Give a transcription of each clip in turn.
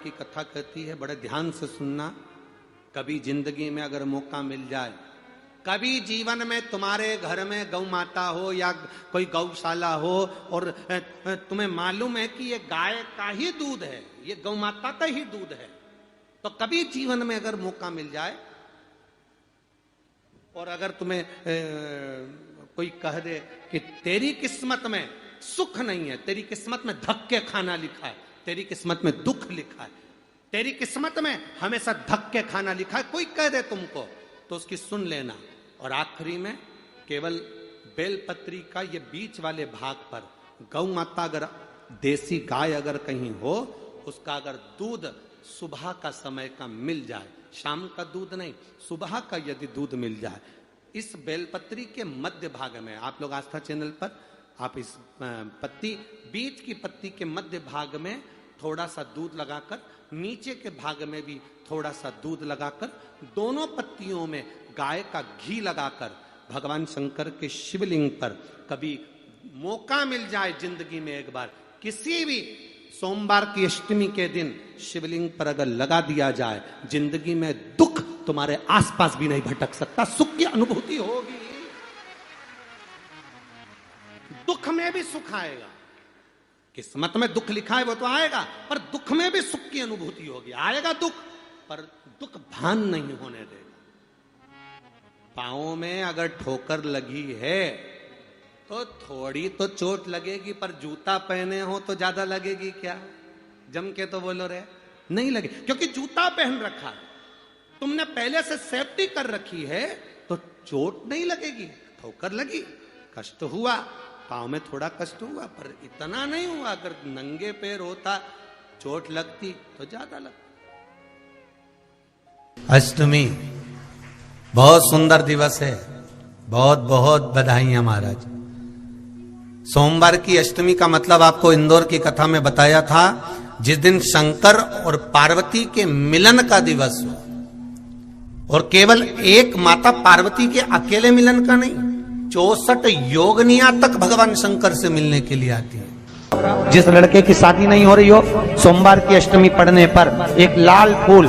की कथा कहती है, बड़े ध्यान से सुनना। कभी जिंदगी में अगर मौका मिल जाए, कभी जीवन में तुम्हारे घर में गौ माता हो या कोई गौशाला हो और तुम्हें मालूम है कि ये गाय का ही दूध है, ये गौ माता का ही दूध है, तो कभी जीवन में अगर मौका मिल जाए और अगर तुम्हें कोई कह दे कि तेरी किस्मत में सुख नहीं है, तेरी किस्मत में धक्के खाना लिखा है, तेरी किस्मत में दुख लिखा है, तेरी किस्मत में हमेशा धक्के खाना लिखा है, कोई कह दे तुमको तो उसकी सुन लेना। और आखिरी में केवल बेलपत्री का ये बीच वाले भाग पर गौ माता, अगर देसी गाय अगर कहीं हो, उसका अगर दूध सुबह का समय का मिल जाए, शाम का दूध नहीं, सुबह का यदि दूध मिल जाए, इस बेलपत्री के मध्य भाग में, आप लोग आस्था चैनल पर आप इस पत्ती, बीच की पत्ती के मध्य भाग में थोड़ा सा दूध लगाकर, नीचे के भाग में भी थोड़ा सा दूध लगाकर, दोनों पत्तियों में गाय का घी लगाकर भगवान शंकर के शिवलिंग पर कभी मौका मिल जाए जिंदगी में एक बार, किसी भी सोमवार की अष्टमी के दिन शिवलिंग पर अगर लगा दिया जाए, जिंदगी में दुख तुम्हारे आसपास भी नहीं भटक सकता, सुख की अनुभूति होगी। दुख में भी सुख आएगा, किस्मत में दुख लिखा है वो तो आएगा, पर दुख में भी सुख की अनुभूति होगी। आएगा दुख, पर दुख भान नहीं होने देगा। पांवों में अगर ठोकर लगी है तो थोड़ी तो चोट लगेगी, पर जूता पहने हो तो ज्यादा लगेगी क्या? जम के तो बोलो रे, नहीं लगे, क्योंकि जूता पहन रखा है, तुमने पहले से सेफ्टी कर रखी है, तो चोट नहीं लगेगी। ठोकर लगी, कष्ट हुआ, पांव में थोड़ा कष्ट हुआ, पर इतना नहीं हुआ। अगर नंगे पैर होता, चोट लगती तो ज्यादा लगती। अष्टमी बहुत सुंदर दिवस है, बहुत बहुत बधाइयां महाराज। सोमवार की अष्टमी का मतलब आपको इंदौर की कथा में बताया था, जिस दिन शंकर और पार्वती के मिलन का दिवस हो, और केवल एक माता पार्वती के अकेले मिलन का नहीं, 64 योगनियां तक भगवान शंकर से मिलने के लिए आती है। जिस लड़के की शादी नहीं हो रही हो, सोमवार की अष्टमी पड़ने पर एक लाल फूल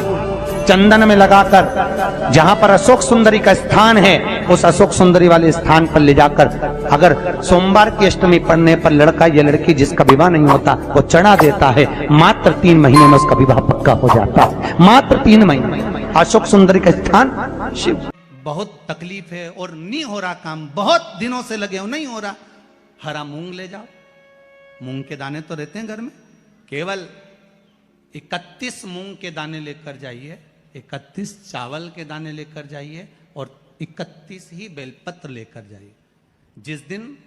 चंदन में लगाकर, जहां पर अशोक सुंदरी का स्थान है, उस अशोक सुंदरी वाले स्थान पर ले जाकर, अगर सोमवार की अष्टमी पड़ने पर लड़का या लड़की जिसका विवाह नहीं होता वो चढ़ा देता है, मात्र 3 महीने में उसका विवाह पक्का हो जाता है। मात्र 3 महीने। अशोक सुंदरी का स्थान शिव। बहुत तकलीफ है और नहीं हो रहा काम, बहुत दिनों से लगे हो, नहीं हो रहा, हरा मूंग ले जाओ। मूंग के दाने तो रहते हैं घर में, केवल 31 मूंग के दाने लेकर जाइए, 31 चावल के दाने लेकर जाइए और 31 ही बेलपत्र लेकर जाइए। जिस दिन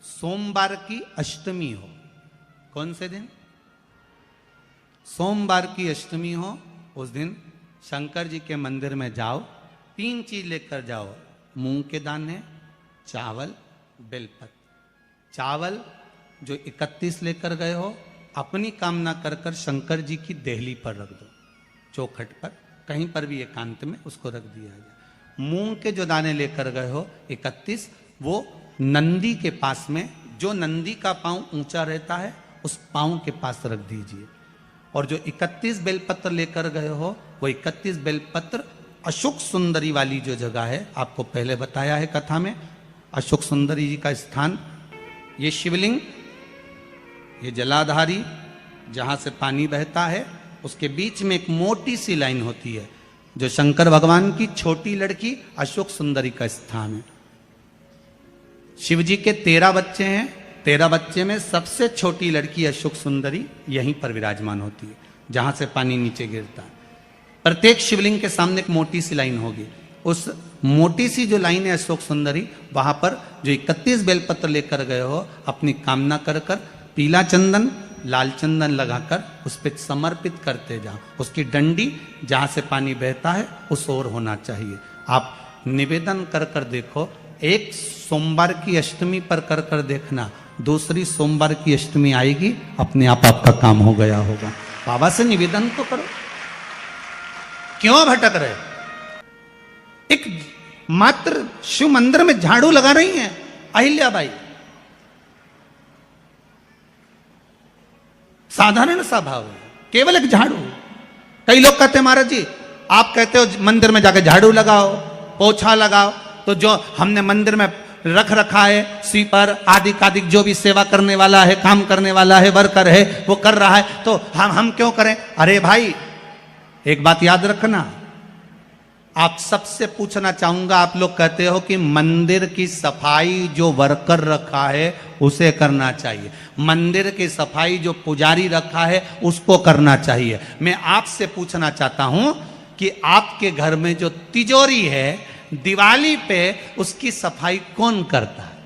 सोमवार की अष्टमी हो, कौन से दिन? सोमवार की अष्टमी हो, उस दिन शंकर जी के मंदिर में जाओ, 3 चीज लेकर जाओ, मूंग के दाने, चावल, बेलपत्र। चावल जो 31 लेकर गए हो, अपनी कामना कर कर शंकर जी की देहली पर रख दो, चौखट पर, कहीं पर भी एकांत में उसको रख दिया जाए। मूंग के जो दाने लेकर गए हो 31, वो नंदी के पास में, जो नंदी का पांव ऊंचा रहता है, उस पांव के पास रख दीजिए। और जो 31 बेलपत्र लेकर गए हो, वो 31 बेलपत्र अशोक सुंदरी वाली जो जगह है, आपको पहले बताया है कथा में, अशोक सुंदरी जी का स्थान, ये शिवलिंग, ये जलाधारी जहां से पानी बहता है, उसके बीच में एक मोटी सी लाइन होती है, जो शंकर भगवान की छोटी लड़की अशोक सुंदरी का स्थान है। शिव जी के 13 बच्चे हैं, 13 बच्चे में सबसे छोटी लड़की अशोक सुंदरी यहीं पर विराजमान होती है, जहां से पानी नीचे गिरता है। प्रत्येक शिवलिंग के सामने एक मोटी सी लाइन होगी, उस मोटी सी जो लाइन है अशोक सुंदरी, वहां पर जो 31 बेलपत्र लेकर गए हो, अपनी कामना कर कर पीला चंदन, लाल चंदन लगाकर उस पर समर्पित करते जाओ। उसकी डंडी जहां से पानी बहता है उस ओर होना चाहिए। आप निवेदन कर कर देखो, एक सोमवार की अष्टमी पर कर कर देखना, दूसरी सोमवार की अष्टमी आएगी, अपने आप आपका काम हो गया होगा। बाबा से निवेदन तो करो, क्यों भटक रहे? एक मात्र शिव मंदिर में झाड़ू लगा रही हैं अहिल्याबाई, साधारण सा भाव है, केवल एक झाड़ू, कई लोग कहते हैं महाराज जी आप कहते हो मंदिर में जाके झाड़ू लगाओ, पोछा लगाओ, तो जो हमने मंदिर में रख रखा है स्वीपर आदि कादिक जो भी सेवा करने वाला है, काम करने वाला है, वर्कर है, वो कर रहा है, तो हम क्यों करें? अरे भाई एक बात याद रखना, आप सबसे पूछना चाहूंगा, आप लोग कहते हो कि मंदिर की सफाई जो वर्कर रखा है उसे करना चाहिए, मंदिर की सफाई जो पुजारी रखा है उसको करना चाहिए। मैं आपसे पूछना चाहता हूं कि आपके घर में जो तिजोरी है दिवाली पे उसकी सफाई कौन करता है?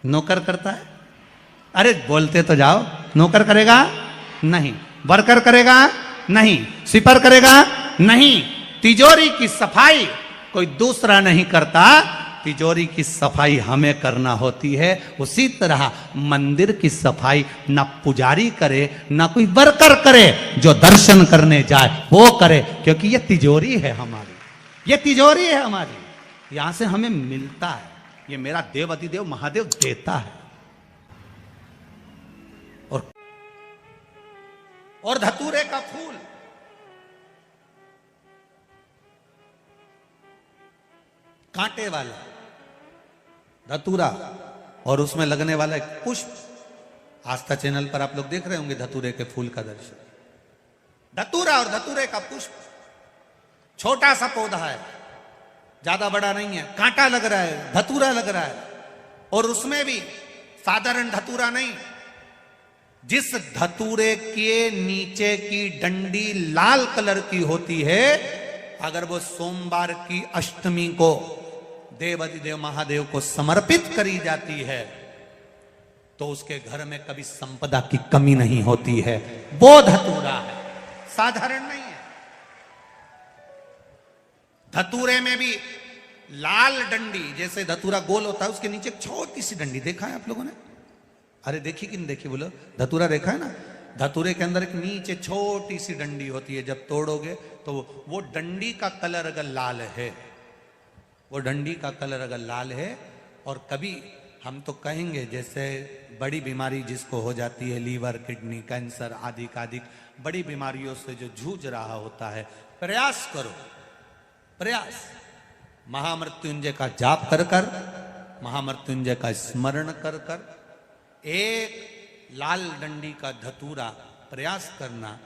नौकर करता है? अरे बोलते तो जाओ। नौकर करेगा? नहीं। वर्कर करेगा? नहीं। स्वीपर करेगा? नहीं। तिजोरी की सफाई कोई दूसरा नहीं करता, तिजोरी की सफाई हमें करना होती है। उसी तरह मंदिर की सफाई ना पुजारी करे ना कोई वर्कर करे, जो दर्शन करने जाए वो करे, क्योंकि ये तिजोरी है हमारी, ये तिजोरी है हमारी, यहां से हमें मिलता है, ये मेरा देव अधिदेव महादेव देता है। और धतूरे का फूल, कांटे वाला धतूरा और उसमें लगने वाला एक पुष्प, आस्था चैनल पर आप लोग देख रहे होंगे धतूरे के फूल का दर्शन। धतूरा और धतूरे का पुष्प, छोटा सा पौधा है, ज्यादा बड़ा नहीं है, कांटा लग रहा है, धतूरा लग रहा है, और उसमें भी साधारण धतूरा नहीं, जिस धतूरे के नीचे की डंडी लाल कलर की होती है, अगर वो सोमवार की अष्टमी को देव अधिदेव महादेव को समर्पित करी जाती है तो उसके घर में कभी संपदा की कमी नहीं होती है। वो धतूरा है, साधारण नहीं है। धतूरे में भी लाल डंडी, जैसे धतूरा गोल होता है उसके नीचे एक छोटी सी डंडी, देखा है आप लोगों ने? अरे देखी कि नहीं देखी बोलो? धतूरा देखा है ना? धतूरे के अंदर एक नीचे छोटी सी डंडी होती है, जब तोड़ोगे तो वो डंडी का कलर अगर लाल है, वो डंडी का कलर अगर लाल है, और कभी हम तो कहेंगे जैसे बड़ी बीमारी जिसको हो जाती है, लीवर, किडनी, कैंसर आदि कादिक बड़ी बीमारियों से जो जूझ रहा होता है, प्रयास करो, प्रयास, महामृत्युंजय का जाप कर कर, महामृत्युंजय का स्मरण कर कर, एक लाल डंडी का धतूरा प्रयास करना,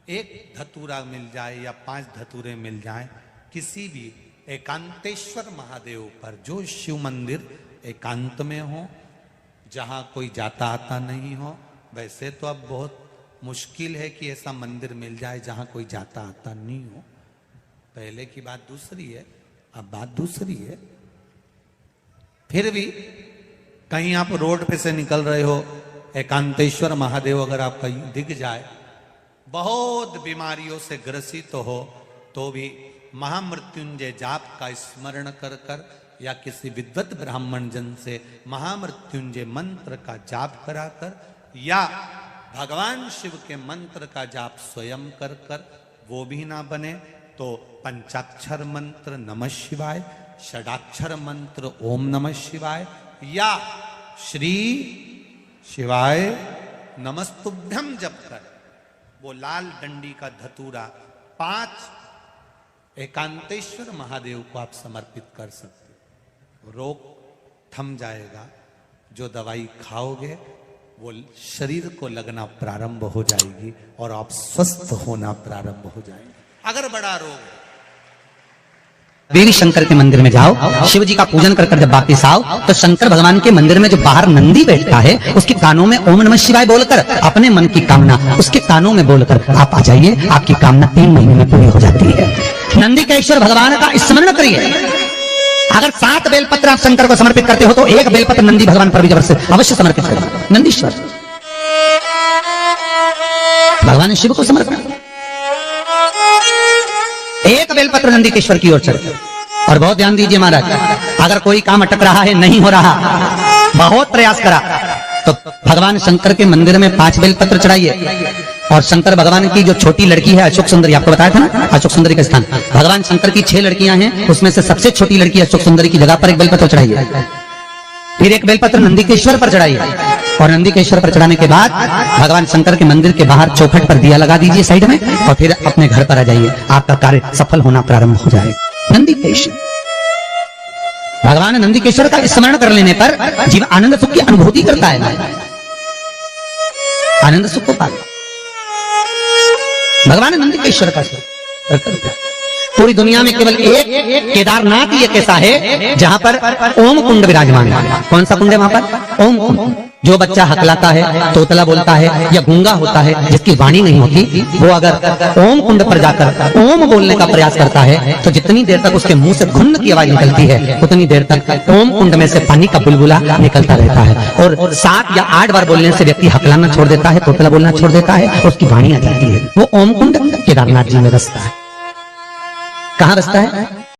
एक धतूरा मिल जाए या 5 धतूरे मिल जाए किसी भी एकांतेश्वर महादेव पर, जो शिव मंदिर एकांत में हो, जहां कोई जाता आता नहीं हो। वैसे तो अब बहुत मुश्किल है कि ऐसा मंदिर मिल जाए जहां कोई जाता आता नहीं हो, पहले की बात दूसरी है, अब बात दूसरी है। फिर भी कहीं आप रोड पे से निकल रहे हो, एकांतेश्वर महादेव अगर आपका दिख जाए, बहुत बीमारियों से ग्रसित हो, तो भी महामृत्युंजय जाप का स्मरण कर कर या किसी विद्वत ब्राह्मण जन से महामृत्युंजय मंत्र का जाप कराकर या भगवान शिव के मंत्र का जाप स्वयं कर कर, वो भी ना बने तो पंचाक्षर मंत्र नमः शिवाय, षडाक्षर मंत्र ओम नमः शिवाय या श्री शिवाय नमस्तुभ्यम जप कर वो लाल डंडी का धतूरा 5 एकांतेश्वर महादेव को आप समर्पित कर सकते हो। रोग थम जाएगा, जो दवाई खाओगे वो शरीर को लगना प्रारंभ हो जाएगी और आप स्वस्थ होना प्रारंभ हो जाएंगे। अगर बड़ा रोग, देवी शंकर के मंदिर में जाओ, शिव जी का पूजन कर कर जब वापिस आओ तो शंकर भगवान के मंदिर में जो बाहर नंदी बैठता है उसके कानों में ओम नमः शिवाय बोलकर अपने मन की कामना उसके कानों में बोलकर आप आ जाइए, आपकी कामना 3 महीने में पूरी हो जाती है। नंदी के ईश्वर भगवान का स्मरण करिए। अगर 7 बेलपत्र आप शंकर को समर्पित करते हो तो 1 बेलपत्र नंदी भगवान पर भी जबरदस्त अवश्य समर्पित करें। नंदीश्वर भगवान शिव को समर्पित, 1 बेलपत्र नंदीकेश्वर की ओर चढ़े। और बहुत ध्यान दीजिए महाराज, अगर कोई काम अटक रहा है, नहीं हो रहा, बहुत प्रयास करा, तो भगवान शंकर के मंदिर में 5 बेलपत्र चढ़ाइए। और शंकर भगवान की जो छोटी लड़की है अशोक सुंदरी, आपको बताया था ना अशोक सुंदरी का स्थान, भगवान शंकर की 6 लड़कियां हैं, उसमें से सबसे छोटी लड़की अशोक सुंदरी की जगह पर 1 बेलपत्र चढ़ाइए। फिर 1 बेलपत्र नंदीकेश्वर पर चढ़ाइए। और नंदीकेश्वर पर चढ़ाने के बाद भगवान शंकर के मंदिर के बाहर चौखट पर दिया लगा दीजिए साइड में, और फिर अपने घर पर आ जाइए, आपका कार्य सफल होना प्रारंभ हो जाए। नंदीकेश्वर, भगवान नंदीकेश्वर का स्मरण कर लेने पर जीव आनंद सुख की अनुभूति करता है, आनंद सुख को पाता। भगवान नंदीकेश्वर का पूरी दुनिया में केवल एक केदारनाथ ही एक ऐसा है जहां पर ओम कुंड विराजमान है। कौन सा कुंड है वहां पर? ओम कुंड। जो बच्चा हकलाता है, तोतला बोलता है या गूंगा होता है, जिसकी वाणी नहीं होती, वो अगर ओम कुंड पर जाकर ओम बोलने का प्रयास करता है तो जितनी देर तक उसके मुंह से घुन्न की आवाज निकलती है उतनी देर तक ओम कुंड में से पानी का बुलबुला निकलता रहता है। और 7 या 8 बार बोलने से व्यक्ति हकलाना छोड़ देता है, तोतला बोलना छोड़ देता है, उसकी वाणी आ जाती है। वो ओम कुंड केदारनाथ जी में बसता है। कहां बसता है?